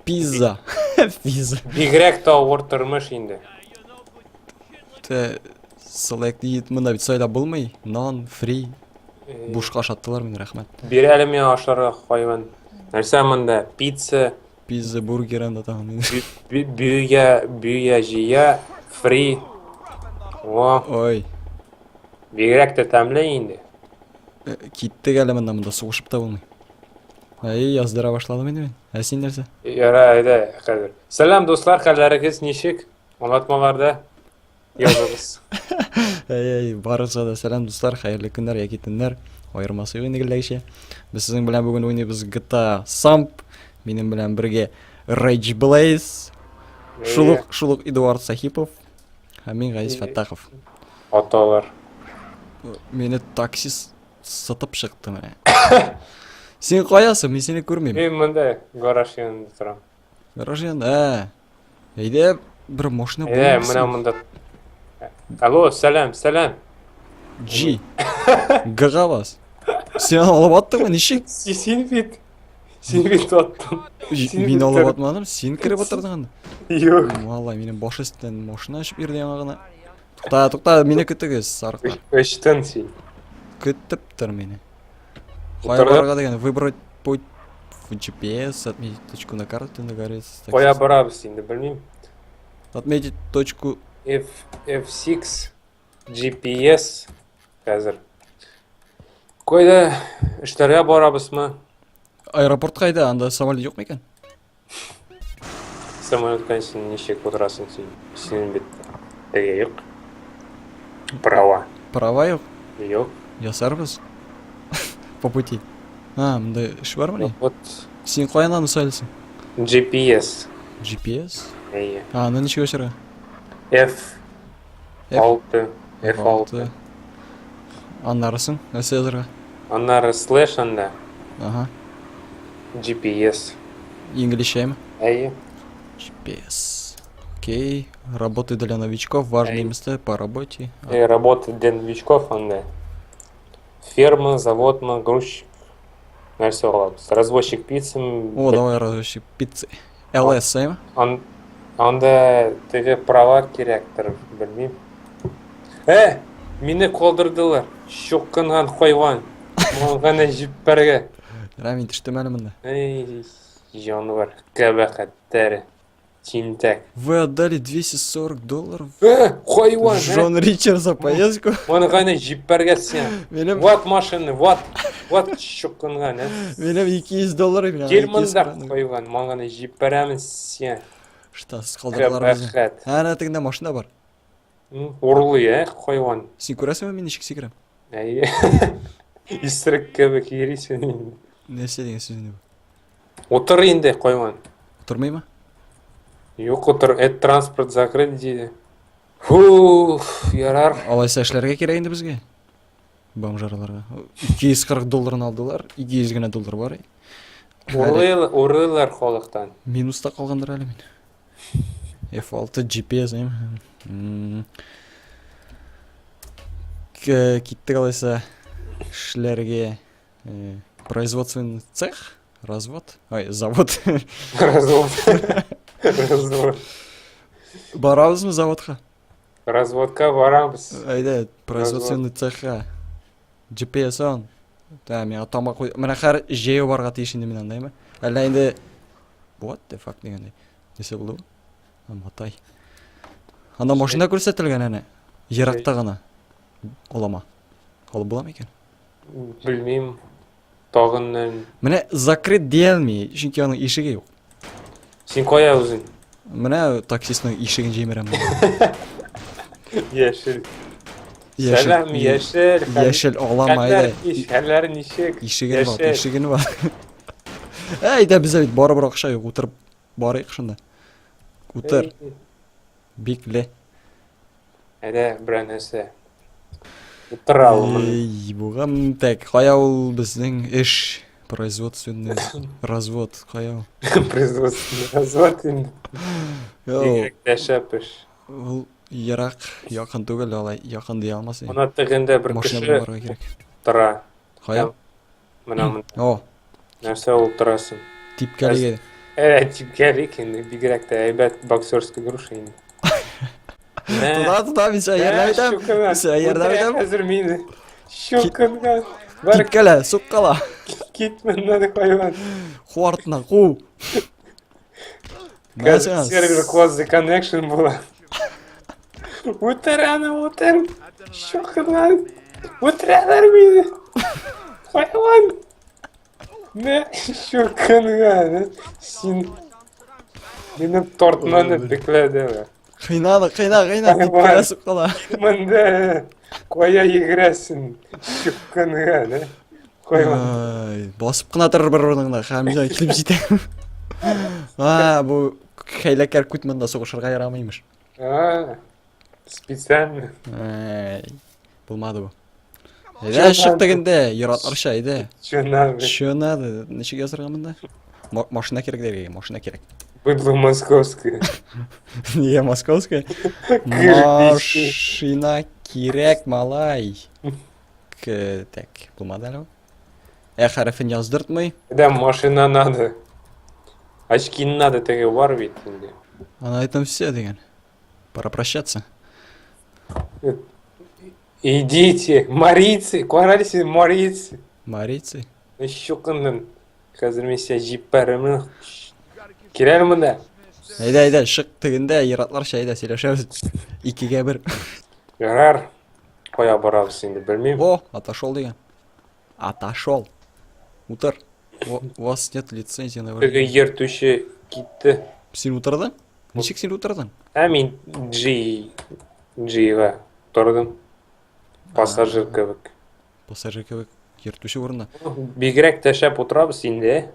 Pizza. Pizza. Бигрәк та авыр тормыш инде. Select eat мында бит сайлап булмый. Non free. Бушка шаттылар мені, рахмет. Бир әле мен ашарга хайван. Нәрсә монда? Пицца, Pizza, бургер анда тагын. бүйә жия, фри. О, Ой. бигрәк тә тәмле инде. Киттек әле мында сугышып та булмый. Ай, яздыра башладым инде мен. Ә син нәрсә? Яра, әйдә, хәзер. Сәлам дуслар, хәлләрегез ничек? Онытмаларда языгыз. Ай, барыгызга да сәлам дуслар, хәерле көннәр яки төннәр. Айырмасы юк инде. Без сезнең белән бүген уйныйбыз GTA Samp. Минем белән бергә Rage Blaze. Шулук Эдуард Сахипов. Һәм мин Газиз Фаттахов. Аталар. Мине таксист сатып чыкты менә. Син каясың? Мин сине күрмим. Мен монда гараж янында торам. Гараж янында. Әйдә, бер машина Менә булмый. монда. Алло, сәлам. G. Гага бас. Сен алып аттыңмы? Ничек? Син бит аттың. Мин алып атмадым. Син кирип атырдың анда. Юк. Валлай, минем баш өстен машина ачып бирде яңа гына. Тукта, мине көтөгөз, сарыкта. Өчтөн син. Көтүп тур мине. Кая Утырды. барырга деген, выбрать путь в GPS, отметить точку на карте, нагорец. Кая барабыз инде, белмим. Отметить точку. F6 GPS хәзер. Кайда эшләргә барабызмы? Аэропорт кайда? Анда самолет юк микән? Самолеткан син ничек утырасың син? Синең бит теге юк. Права. Права юк. Юк. Ясарбыз. По пути. Мында эш бармы ни? Вот Син каянан сайлысың? GPS. GPS? Әйе. Аны ничек өчергән? F6. F6. Аннарысың? Нәрсә язарга? Аннары слэш анда. Ага. GPS. Инглишчәме? Әйе. GPS. Окей. Работы для новичков. Важные места по работе. Работа для новичков анда. Ферма, заводма, грузчик. Нәрсә алабыз? Развозчик пиццы. О, давай развозчик пиццы. LS, әйме? Анда теге права керектер, белмим. Мине калдырдылар. Шокканган хайван. Маңгана җиппәргә. Рәмин төштем әле монда. Җанвар, кабахаттар. Тинтак. Вы отдали $240. Хайван. Джон Ричард за поездку. Маңгана җиппәргә сен. Минем Вот машина, вот шокканган. $200 менә. Кел монда хайван, маңгана җиппәремін сен. Штас калдырлар безне. Кабахат. Ана тегендә машина бар. Урлый, хайван. Син күрәсеңме мин ничек сикерәм? Әйе. Исерек кебек йөрисең инде. Нәрсә дигән сүз инде бу? Утыр инде, хайван. Утырмыймы? Юк, утыр, транспорт закрыт диде. Фуф, ярар. Алайса эшләргә кирәк инде безгә. Бомжарларга. $240 алдылар. $200 генә доллар бар. Урыйлар халыктан. Минуста калгандыр әле мин. F6 GPS әйме? Киттек алайса эшләргә. Производственный цех, развод. Ай, завод. Развод. Барабызмы заводка? Разводка барабыз. Әйдә, производственный цехка. GPS он. Мен атама кой. Менә һәр җәйгә барга тиеш инде мин андаймы? Әллә инде what the fuck дигәндәй. Нәрсә булды? Матай. Анда машина күрсәтелгән әнә. Еракта гына. Олама. Алып буламы икән? Белмим. Тагын. Менә закрыт диелми, чөнки аның ишеге юк. Син кая үзең? Менә таксистның ишеген җимерәм. Яшел. Сәлам, яшел. Яшел алама әйдә. Хәлләр ничек? Ишеген бар. Әйдә бездә бит барыбер акча юк, утырып барыйк шунда. Утыр. Бикле. Әйдә, берәр нәрсә. Утыра алмын. Бугам так, кая ул безнең эш? Производственный развод, кая ул? Производственный развод инде. Яшәп эш. Ул ерак, якын түгел, алай якын дия алмасын. Ана тегендә бер Машина кеше барырга кирәк. тора. Кая? Менә О, нәрсә ул торасың? типкәлегә. Тип керек енді бигрәк та әйбәт боксерский груша енді. Тұта, мен саған ердем айтам. Мен саған ердем айтам. Қазір мені щелкінға. Бар, Кеткелі, соққала. кет мынаны хайван. Қуартына қу. Қазір сервер close connection болады. Отыр ана, отыр. Щелкінға. Отыралар мені. Хайван. Ne щелкінға. Сен менің тортманы бекледі. Қинады, кеткелі, соққала. Мында қоя егірәсін щелкінға, да? Хайван. Басып қына тұрыр бір-біріңді, қамжай келіп жетем. Бұл хейләкер күтмінді соғышырға ярамаймыш. Специально. Болмады бұл. Әйді, шықтығында, ератларша, әйді. Че надо? Що надо? Нешеге асырғамында? Машина керек дерге, машина керек. Быдло московское. Не, московская? Кирпичи. Машина керек, малай. Так, болмады әлі. Әріфін яздыртмай. Да, машина надо. Очки не надо, теге бар ведь. А на этом все, деген. Пора прощаться. Идите, морицы, қуаралisi морицы. Морицы. Щелкіндім. Қазір мен себя жип бәрімін. Келер мұнда? Әйді, шық тігінде, ератларша, әйді, сөйлешеміз. Икіге бір. Ярар. Қоя барабыз енді, білмеймін. О, отошел деген. Отошел. Утыр. У вас нет лицензии на Теге вождение. ертуші кетті. Сен утырдың? Нешек сен утырдың? Мен G-ға тұрдым. Пассажир кебек. Пассажир кебек ертуші орында. Бигрәк тәшәп отырабыз енді.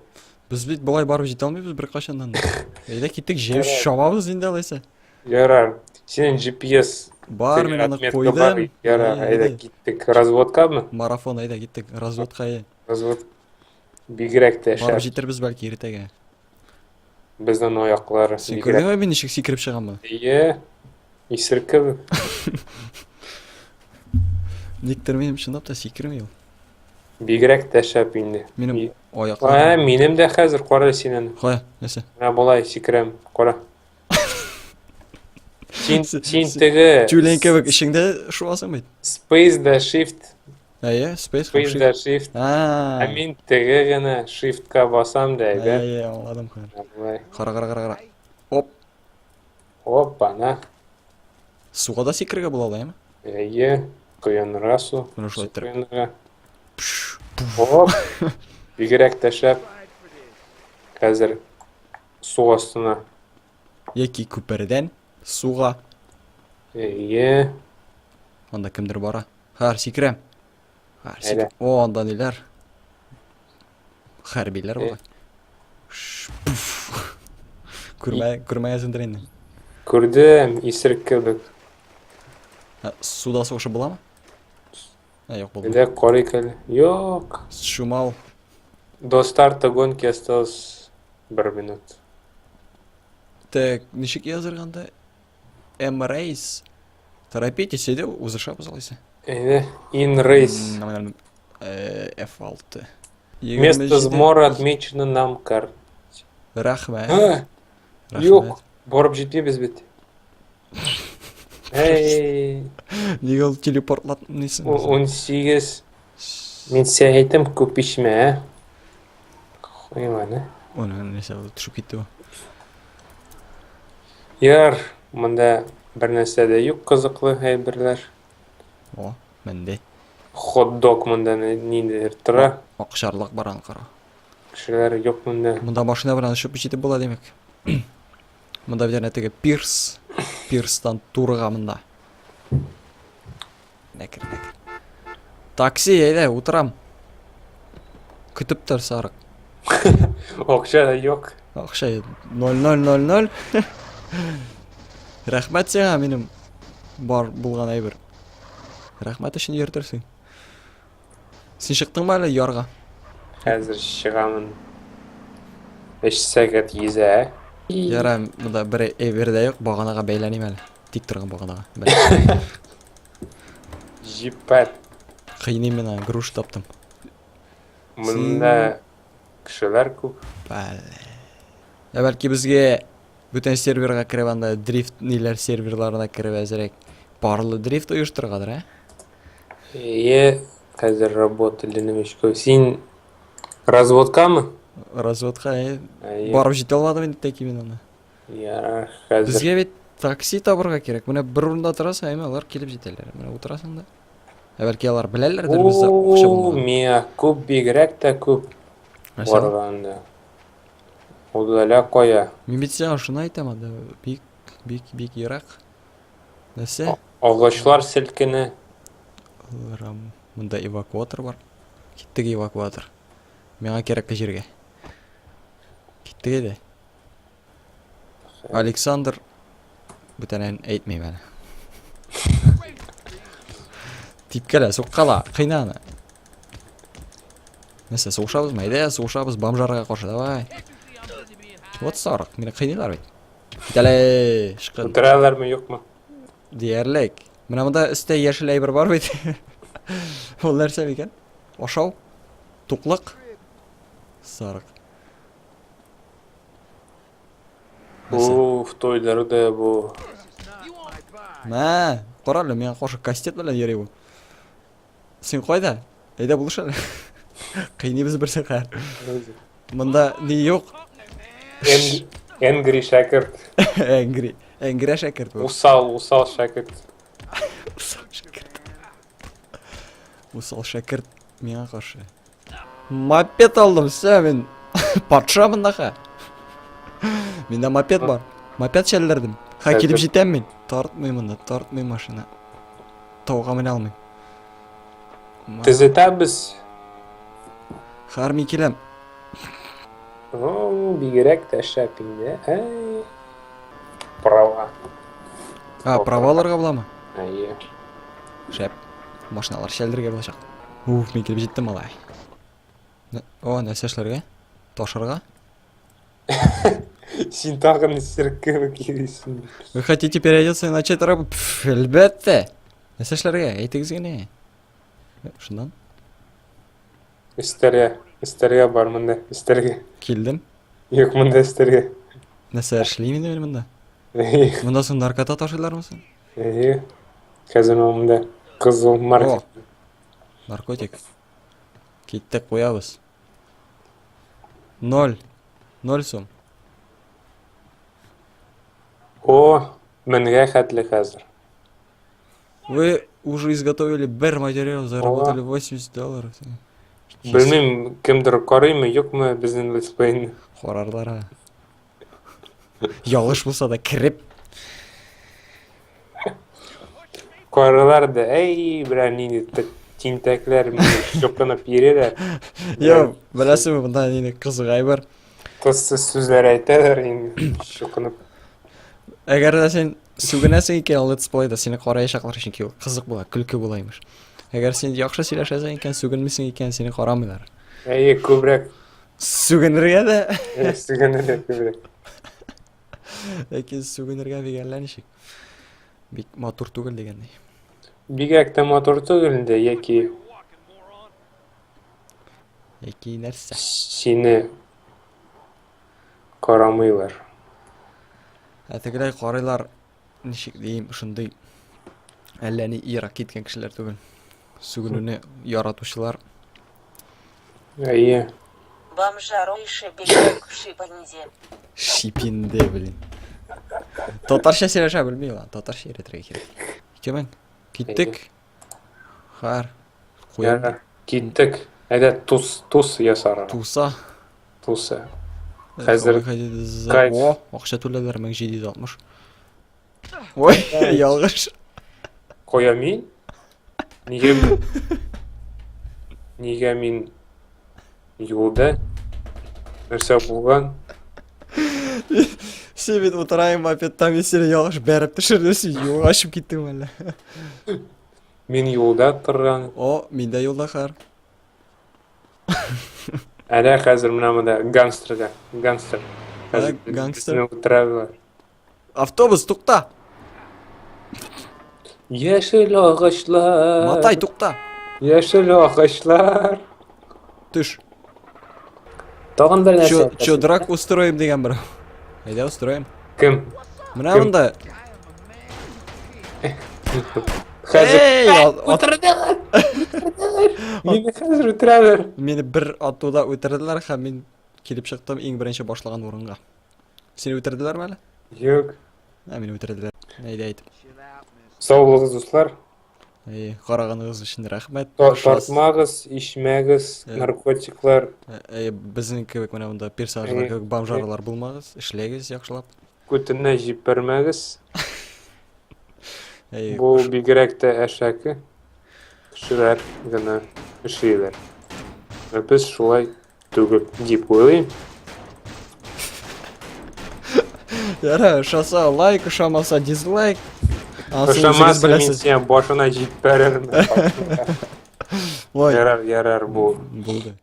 Біз бит бұлай барып жете алмайбыз бір қашандан. Әйді кеттік жем шабабыз енді алайса. Ярар. Сенің GPS Бар, мен аны қойдым. Ярар, айда кеттік. Разводқа мы? Марафон, айда кеттік. Разводқа ай. Развод. Бигрәк Барып тәшәп. жетербіз бәлкі ертеге. Біздің аяқлары. Сен көрдің бе мен нешек секіріп шығамын? Исіркіп. Нектермейім шындап та секірмей ол. Бигрәк тәшәп енді. Менің аяқларым. Менім де қазір қора сенен. Қоя, несі? Мына болай секірем. Қора. Сен тігі Тюленке бік ішіңде шуасың бейді? Space да Shift. Әйе, Space Space да Shift. Мен тігі ғана Shift-қа басам да әйді. Әйе, аладым қойын. Қара. Оп. Опа, на. Суға да секірге бұл алай ма? Әйе. Құянырға су. Мұны шылай тұрып. Құянырға. Оп. Бигрәк тәшәп. Қазір су астына. Еки көперден суға. Әйе. Онда кімдір бара? Қар секірем. Әйді. О, онда нелер? Хәрбилер бара. Көрмәй әзіндірейін. Көрдім, исірік кебек. Суда соғышы бола ма? Жоқ, болды. Әлі қоры кәлі. Йоқ. Шумал. До старта гонки осталось 1 минут. Так, нешек язырғанда? M-Race. Торопитесь, еді ұзыша бұзалайсы. Әйді. In race. F6. Место сбора отмечено нам карт. Рахмет. Йоқ. Борып жетпейбіз бет. Әй. Неге ол телепортлатын несің? 18. Мен сен айтам көп ішме, ә? Қойманы. Оны несе түшіп кетті ба? Яр, мұнда бір нәрсе де юк қызықлы әйбірлер. О, мәнде. Хот-дог мұнда нендер тұра. Ақшарлық баран қара. Кішілер yok мұнда. Мұнда машина баран үшіп жетіп бола демек. Мұнда бір әтігі Пирс. Пирстан турға мұнда. Нәкір. Такси, әйді, отырам. Күтіп тұр сарық. Оқша да yok. Ақша 0000. Рахмет сеға менің бар болған әйбір. Рахмет үшін ертірсің. Сен шықтың ба әлі ярға? Қазір шығамын. 5 сағат езі, ә? Яра, мұнда бір әйбірді жоқ, бағанаға бәйләнем әлі. Тик тұрған бағанаға. Жиппәт. Қиынем мен груш таптым. Мұнда кішілер көп. Бәлі. Balki bizga butun serverga kirganda drift nelar serverlarına kirib azraq parlı drift uyushtirgandir, ha? Hozir работали Вичков. Sen разводкамы? Razvodga Aye. borib jeta olmadim endi taki men uni. Ya, hozir. Bizga bet taksi topirga kerak. Mana bir o'rinda turasan, ayma ular kelib jetadilar. Mana o'tirasan da. Balki ular bilarlardir bizga o'xshab bo'lmagan. Men ko'p begraqda ko'p borganda. Udala qo'ya. Men bitsa shuni aytaman da. Bek yiroq. Nasa? Og'ushlar silkini. Bunda evakuator bor. Ketdik evakuator. Menga kerakli yerga. Ketdik edi. Aleksandr butanan aytmayman. Tipkala, so'qqala, qiynani. Nasa so'shabız mayda, so'shabız bomjarga qarshi, davay. Вот sariq, meni qiynaylar bit. Bitale, chiqin. O'tiralarmi yo'qmi? Deyarlik. Mana bunda iste yashil aybir bor bit. Ular sam ekan. Oshov. To'qliq. Sariq. To'ylarda bu. Ma, qaralım, men qo'shiq kastet bilan yuri bu. Sen qo'yda. Ayda bulishadi. Qiynaymiz bir safar. Bunda ne yo'q. Angry shakir. Angry shakir bu. Usal shakir. Usal shakir menga qarshi. Moped oldim sen men. Podsho bundaqa. Menda moped bor. Moped challardim. Ha kelib jetaman. Tortmayman da, tortmay mashina. To'g'ri mena olmayman. Tizitamiz. Har mi kelam. Begraq tashlapingda. Prava. Ha, pravalarga bo'ladimi? Aye. Shap. Mashinalar shaldirga bo'lacaq. Men kelib jetdim malay. Narsa ishlarga? Toshirga? Sen tag'in sirkka kirishsin. Вы хотите переодеться и начать работать? Albatta. Narsa ishlarga aytingizgina. Shundan istarga bormanda, istarga. keldim. Yo'q, bunda istarga. Narsa ishlayman men bunda. Bunda so'ng narkota tashiylarmisan? Kazinomda qizil marka. Narkotik. Ketdik qo'yamiz. 0 so'm. Menga xatli hozir. Вы уже изготовили бір материал, заработали $80. Bilmayman, kimdir qaraymi, yo'qmi bizning Lispaynni. Qorarlar ha. Yolg'ish bo'lsa da kirib. Qaralarda, biranini tintaklar sho'qinib yerilar. Yo'q, bilasizmi, bundan yine qiziq aybar. Qizsiz so'zlar aytadilar endi sho'qinib. Agarda sen sug'unasan ekan Let's Play'da seni qora yashaqlashing qiziq bo'ladi, kulki bo'laymish. Agar sen yaxshi siylashasan ekan, sug'unmisan ekan, seni qoramaylar. Ko'proq Sug'unirga-da. sug'unadi ko'proq. Lekin sug'unirga beganlanishik. Bek motor tugul deganday. Begraqda motor tugildi yoki narsa. seni qaramaylar. Ataklay qoraylar nishik deyim, shunday allani Iroq ketgan kishilar tugul. Sug'unini yaratuvchilar. Бомжарой шебелек в шипанизе. Shipinde bilin. Totarsha сөйләшә bilmayman. Totarsha öğretirge kerak. Kemen. Ketdik. Har. Qo'yar. Ketdik. Ayda tuz yasara. Tusa. Hozir kayf. Ақша төләләр 1760. Voy, yolg'ish. Qo'yamin. Nega men yo'lda narsa bo'lgan? Sen o'tirayim mopeddan seni yog'ish berib tushirdi, sen yo'g'ashib ketding valla. Men yo'lda turgan. Menda yo'lda har. Ana hozir menamda gangster. Gangster. O'tiradilar. Avtobus to'xta. Yashil og'ushlar. Matay to'xta. Yashil og'ushlar. Tush. Tag'in bir narsa. Cho'drak ustроим degan bir. Айда устроим. Кім? Мына Кім? мында. Қазір... Эй, Отырдылар! Мені қазір отыралар. мені бір атуда өтірділер, һәм мен келіп шықтым ең бірінші башлаған орынға. Сені өтірділер ме әлі? Yok. Мені өтірділер. Әйде айт. Сау болыңыз достар. Қарағаныңыз үшін рахмет. Тартмағыз, ішмәгіз, наркотиклар. Біздің кебек мына мында персонаждар кебек бомжарлар болмағыз, ішлегіз яқшылап. Көтіне жеп бермәгіз. Эй, Бұл бигерәк тә әшәке. Кешеләр гына эшлиләр. Біз шулай түгел дип уйлыйм. Яра, ошаса лайк, ошамаса дизлайк. Ансын өзіңіз Ошамаса мен білесіз. сен башына жеп берермін. Ой, Ярар, бұл. болды.